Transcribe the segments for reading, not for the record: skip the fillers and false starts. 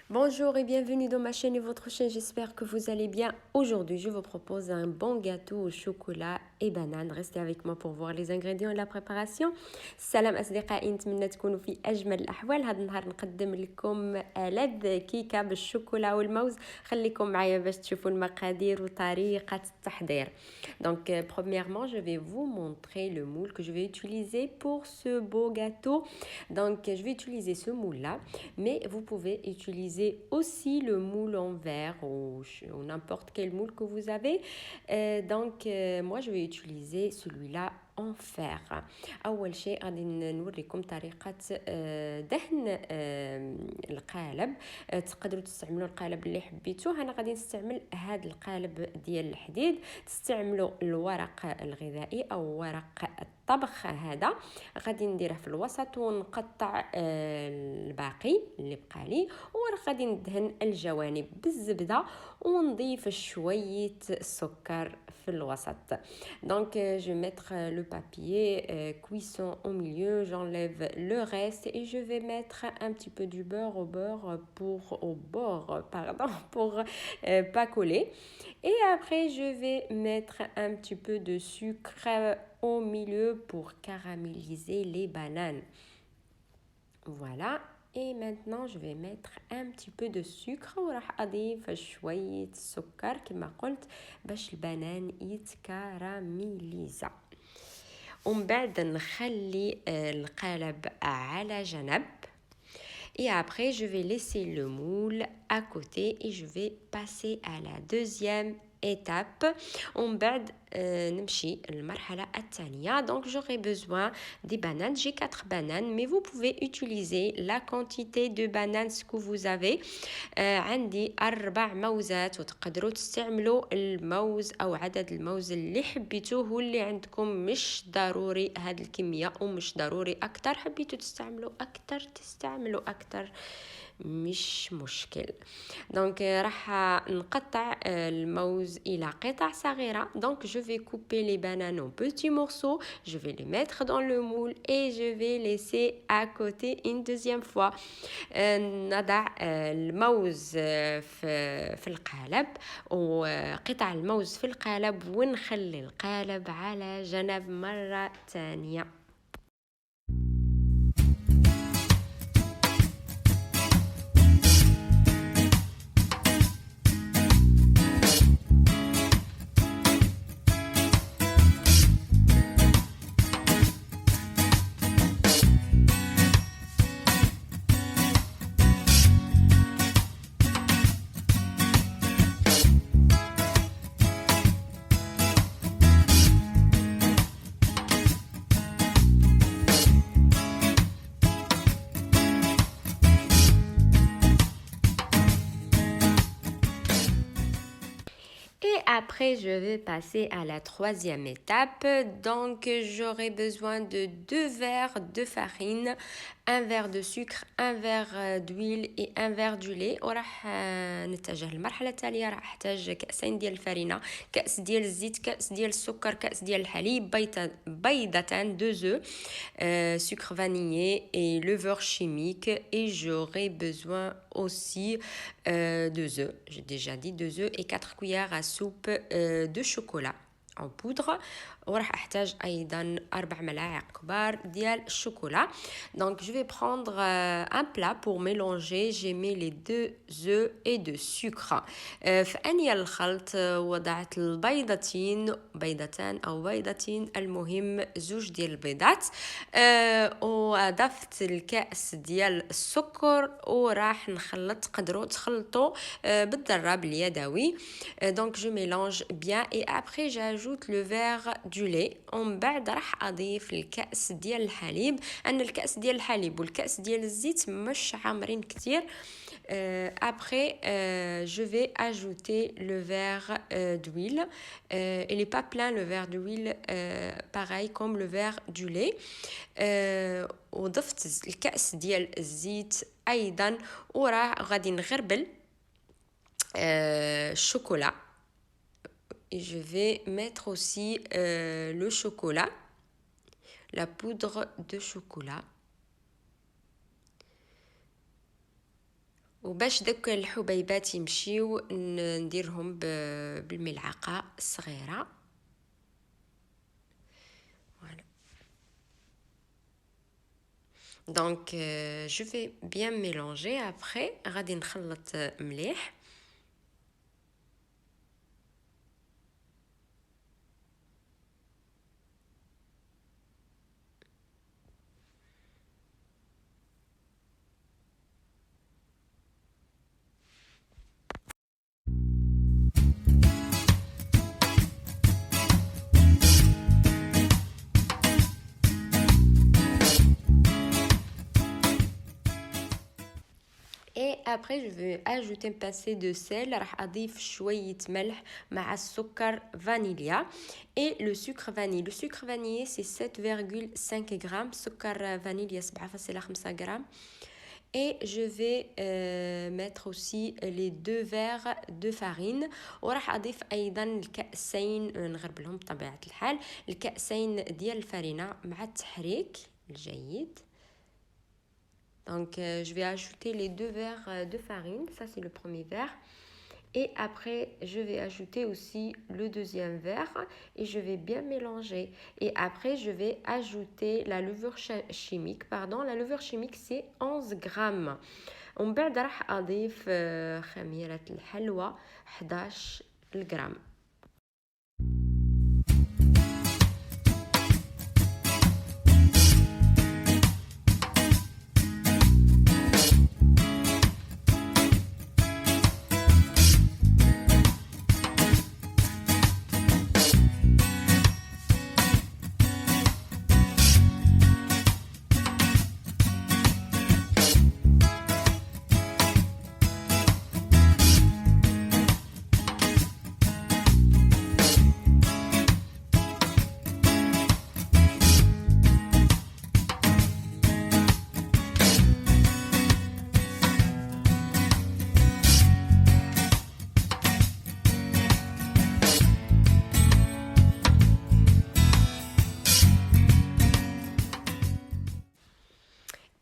Bonjour et bienvenue dans ma chaîne et votre chaîne, j'espère que vous allez bien. Aujourd'hui, je vous propose un bon gâteau au chocolat et banane. Restez avec moi pour voir les ingrédients et la préparation. Salam أصدقائي نتمنى تكونوا في أجمل الأحوال. هذا النهار نقدم لكم ألذ كيكة بالشوكولا والموز. خليكم معايا باش تشوفوا المقادير وطريقة التحضير. Donc, premièrement, je vais vous montrer le moule que je vais utiliser pour ce beau gâteau. Donc, je vais utiliser ce moule-là, mais vous pouvez utiliser aussi le moule en verre ou n'importe quel moule que vous avez. Moi, je vais utiliser celui-là en fer. اول شيء غادي نوريكم طريقه دهن القالب. تقدروا تستعملوا القالب اللي حبيتو. انا غادي نستعمل هذا القالب ديال الحديد. تستعملوا الورق الغذائي او ورق الطبخ. هذا غادي نديره في الوسط ونقطع الباقي اللي بقى لي، وغادي ندهن الجوانب بالزبده ونضيف شويه السكر في الوسط. Donc je vais mettre le papier cuisson au milieu, j'enlève le reste et je vais mettre un petit peu du beurre au bord pour pas coller. Et après je vais mettre un petit peu de sucre au milieu pour caraméliser les bananes. Voilà. Et maintenant je vais mettre un petit peu de sucre وراح اضيف شويه السكر كما قلت باش البنان يتكاراميليزا. ومن بعد نخلي القالب على جنب. Et après je vais laisser le moule à côté et je vais passer à la deuxième étape. ومن بعد نمشي المرحلة الثانية. Donc j'aurai besoin des bananes. J'ai 4 bananes, mais vous pouvez utiliser la quantité de bananes que vous avez. عندي 4 موزات وتقدروا تستعملوا الموز أو عدد الموز اللي حبيتوه واللي عندكم. مش ضروري هاد الكمية ومش ضروري أكتر. حبيتوا تستعملوا أكتر تستعملوا أكتر، مش مشكل. دونك راح نقطع الموز إلى قطع صغيرة. Donc je vais couper les bananes en petits morceaux, je vais les mettre dans le moule et je vais laisser à côté une deuxième fois. نضع الموز في القالب وقطع الموز في القالب ونخلي القالب على جنب مرة ثانية. Et après, je vais passer à la troisième étape. Donc, j'aurai besoin de 2 verres de farine, 1 verre de sucre, 1 verre d'huile et 1 verre du lait. وراح نتجه للمرحلة التالية. راح احتاج كأسين ديال الفرينة، كأس ديال الزيت، كأس ديال السكر، كأس ديال الحليب، بيضتان 2 œufs, sucre vanillé et levure chimique. Et j'aurai besoin aussi 2 œufs. J'ai déjà dit 2 œufs et 4 cuillères à soupe de chocolat en poudre. وراح احتاج ايضا 4 ملاعق كبار ديال الشوكولا. Donc je vais prendre un plat pour mélanger. J'ai mis les 2 œufs et de sucre. في انية الخلط وضعت بيضتان او بيضتين، المهم 2 ديال البيضات. وأضفت الكأس ديال السكر وراح نخلط. تقدروا تخلطوا بالضرب اليدوي. Donc je mélange bien et après j'ajoute le verre du lait. ومن بعد راح اضيف الكأس ديال الحليب. ان الكأس ديال الحليب والكأس ديال الزيت مش عامرين كتير. Après je vais ajouter le verre d'huile. Il n'est pas plein le verre d'huile, pareil comme le verre du lait. وضفت الكأس ديال الزيت ايضا وراه غادي نغربل الشوكولا. Et je vais mettre aussi le chocolat, la poudre de chocolat. وباش داك الحبيبات يمشيو نديرهم بالملعقه الصغيره. Voilà. Donc je vais bien mélanger. Après غادي نخلط مليح. Et après je vais ajouter un pincée de sel. راح اضيف شويه ملح مع السكر فانيليا et le sucre vanille. Le sucre vanillé c'est 7,5 grammes, سكر فانيليا 7,5 grammes. Et je vais mettre aussi les 2 verres de farine. وراح اضيف ايضا الكأسين، نغرب لهم بطبيعه الحال الكأسين ديال الفرينه مع التحريك الجيد. Donc je vais ajouter les 2 verres de farine, ça c'est le premier verre. Et après je vais ajouter aussi le deuxième verre et je vais bien mélanger. Et après je vais ajouter la levure chimique, la levure chimique c'est 11 grammes. ومن بعد راح اضيف خميرة الحلوى 11 غرام.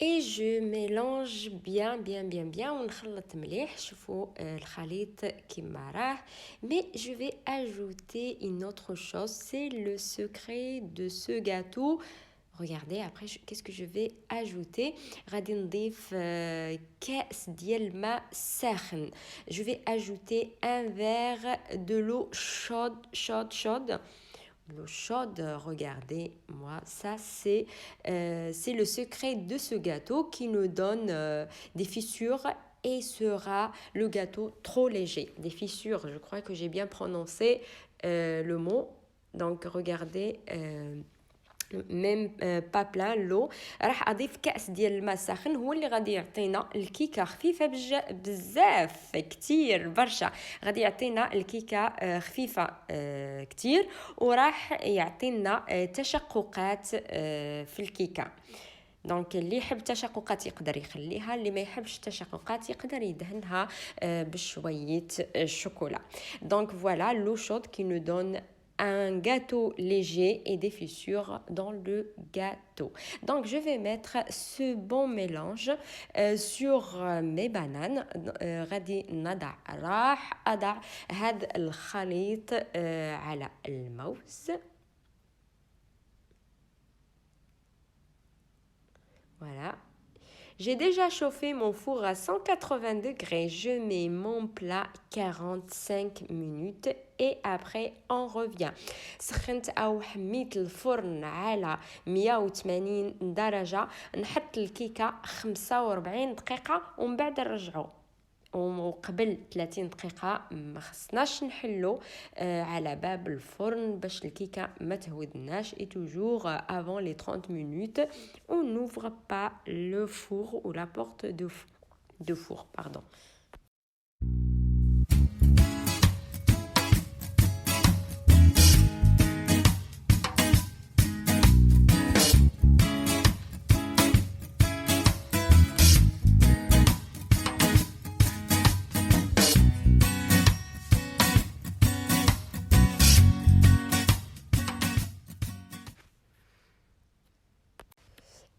Et je mélange bien ونخلط مليح. شوفوا الخليط كيما راه. Mais je vais ajouter une autre chose, c'est le secret de ce gâteau. Regardez après qu'est-ce que je vais ajouter. غادي نضيف كأس ديال الماء ساخن. Je vais ajouter un verre de l'eau chaude. L'eau chaude, regardez-moi, ça c'est le secret de ce gâteau qui nous donne des fissures et sera le gâteau trop léger. Des fissures, je crois que j'ai bien prononcé le mot. Donc regardez, même pas plein l'eau. راح اضيف كأس ديال الماء ساخن هو اللي غادي يعطينا الكيكه خفيفه بزاف كتير برشا. غادي يعطينا الكيكه خفيفه كتير وراح يعطينا تشققات في الكيكه. دونك اللي يحب تشققات يقدر يخليها، اللي ما يحبش تشققات يقدر يدهنها بشويه الشوكولا. دونك فوالا لو شود qui nous donne un gâteau léger et des fissures dans le gâteau. Donc je vais mettre ce bon mélange sur mes bananes. غادي راح أضع هذا الخليط على الموز. Voilà. J'ai déjà chauffé mon four à 180 degrés. Je mets mon plat 45 minutes et après on revient. سخنت أو حميت الفرن على 180 درجة. نحط الكيكة 45 دقيقة ومن بعد نرجعو. وقبل 30 دقيقة ما خصناش نحلو على باب الفرن باش الكيكة ما تهودناش. Et toujours avant les 30 minutes on n'ouvre pas le four ou la porte de four, pardon.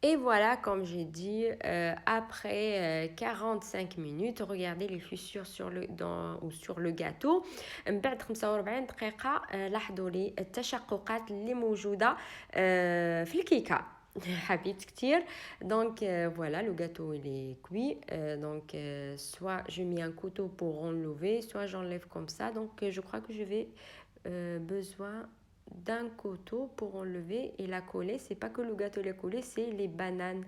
Et voilà, comme j'ai dit, après 45 minutes, regardez les fissures ou sur le gâteau. من بعد 45 دقيقة لاحظوا لي التشققات اللي موجودة في الكيكة. حبيت كتير. Donc voilà, le gâteau il est cuit. Donc soit je mets un couteau pour enlever, soit j'enlève comme ça. Donc je crois que je vais besoin d'un couteau pour enlever et la coller. C'est pas que le gâteau est collé, c'est les bananes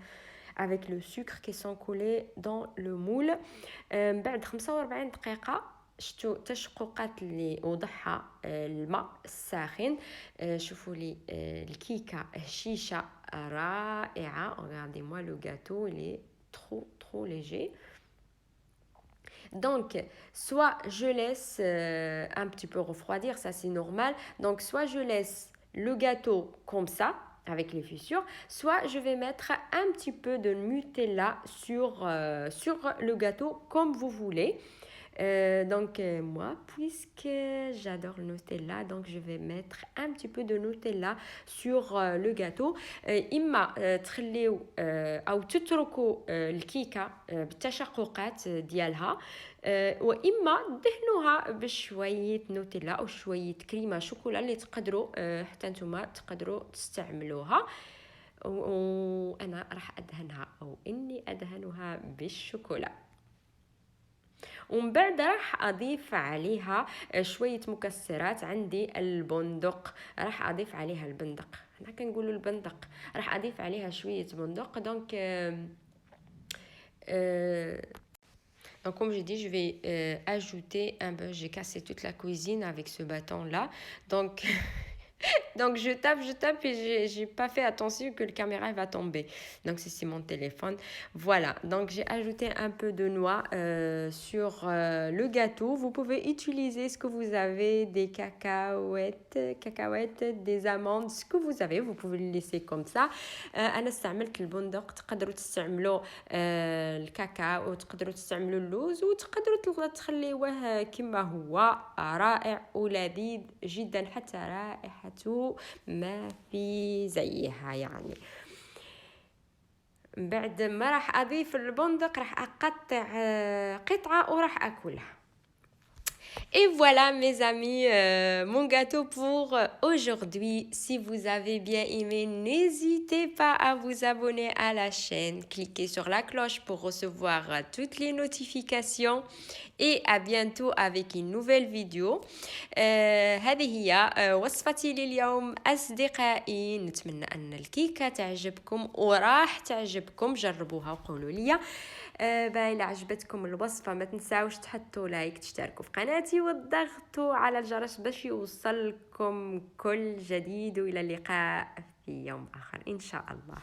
avec le sucre qui sont collés dans le moule. بعد 45 دقيقة شفتوا التشققات اللي وضعها الماء الساخن. شوفوا لي الكيكة هشيشة رائعة. Regardez moi le gâteau, il est trop léger. Donc, soit je laisse un petit peu refroidir, ça c'est normal. Donc, soit je laisse le gâteau comme ça, avec les fissures, soit je vais mettre un petit peu de Nutella sur le gâteau, comme vous voulez. Donc moi, puisque j'adore le Nutella, donc je vais mettre un petit peu de Nutella sur le gâteau. إما تخليو أو تتركوا الكيكة بالتشققات ديالها، وإما دهنوها بشوية نوتيلا أو شوية كريمة شوكولا اللي تقدروا حتى نتوما تقدروا تستعملوها. وأنا راح أدهنها أو إني أدهنها بالشوكولا. ومن بعد راح أضيف عليها شوية مكسرات. عندي البندق، راح أضيف عليها البندق، حنا كنقولوا البندق، راح أضيف عليها شوية بندق. Donc comme j'ai dit, je vais ajouter un peu. J'ai cassé toute la cuisine avec ce bâton là. Donc je tape et j'ai pas fait attention que le caméra va tomber. Donc c'est mon téléphone. Voilà, donc j'ai ajouté un peu de noix sur le gâteau. Vous pouvez utiliser ce que vous avez, des cacahuètes, des amandes, ce que vous avez. Vous pouvez le laisser comme ça. أنا استعملت البندق. تقدروا تستعملوا الكاكاو وتقدروا تستعملوا اللوز وتقدروا تخليوه كما هو. رائع ولذيذ جدا، حتى رائحته ما في زيها يعني. بعد ما راح أضيف البندق راح أقطع قطعة وراح أكلها. Et voilà mes amis, mon gâteau pour aujourd'hui. Si vous avez bien aimé, n'hésitez pas à vous abonner à la chaîne. Cliquez sur la cloche pour recevoir toutes les notifications. Et à bientôt avec une nouvelle vidéo. هذه هي وصفتي لليوم أصدقائي. نتمنى أن الكيكة تعجبكم وراح تعجبكم. جربوها وقولوا لي. إذا عجبتكم الوصفة ما تنساوش تحطوا لايك، تشتركوا في قناتي وتضغطوا على الجرس باش يوصلكم كل جديد. وإلى اللقاء في يوم آخر إن شاء الله.